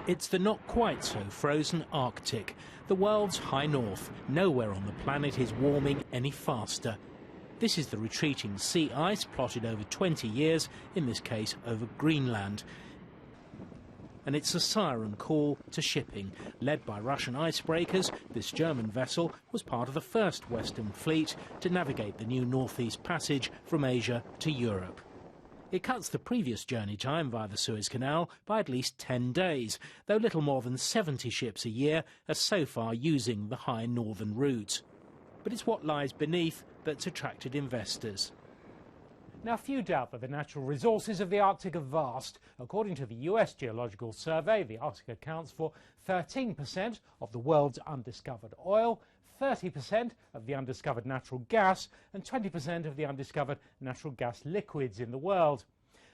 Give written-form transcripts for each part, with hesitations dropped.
It's the not quite so frozen Arctic, the world's high north. Nowhere on the planet is warming any faster. This is the retreating sea ice plotted over 20 years, in this case over Greenland. And it's a siren call to shipping. Led by Russian icebreakers, this German vessel was part of the first Western fleet to navigate the new Northeast Passage from Asia to Europe. It cuts the previous journey time via the Suez Canal by at least 10 days, though little more than 70 ships a year are so far using the high northern route. But it's what lies beneath that's attracted investors. Now, few doubt that the natural resources of the Arctic are vast. According to the US Geological Survey, the Arctic accounts for 13% of the world's undiscovered oil, 30% of the undiscovered natural gas, and 20% of the undiscovered natural gas liquids in the world.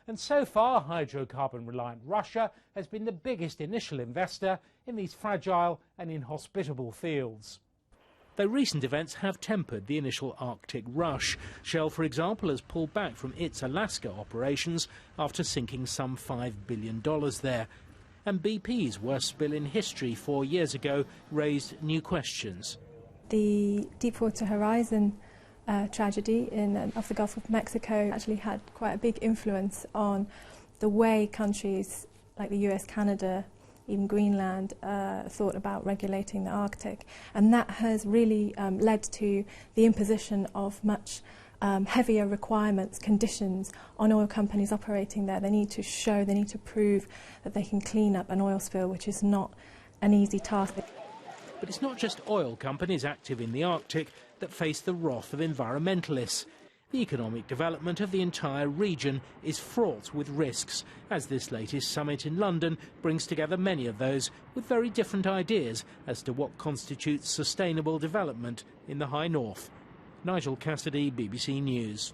And so far, hydrocarbon-reliant Russia has been the biggest initial investor in these fragile and inhospitable fields. Though recent events have tempered the initial Arctic rush. Shell, for example, has pulled back from its Alaska operations after sinking some $5 billion there. And BP's worst spill in history 4 years ago raised new questions. The Deepwater Horizon tragedy off the Gulf of Mexico actually had quite a big influence on the way countries like the US, Canada, even Greenland thought about regulating the Arctic. And that has really led to the imposition of much heavier requirements, conditions on oil companies operating there. They need to prove that they can clean up an oil spill, which is not an easy task. But it's not just oil companies active in the Arctic that face the wrath of environmentalists. The economic development of the entire region is fraught with risks, as this latest summit in London brings together many of those with very different ideas as to what constitutes sustainable development in the high north. Nigel Cassidy, BBC News.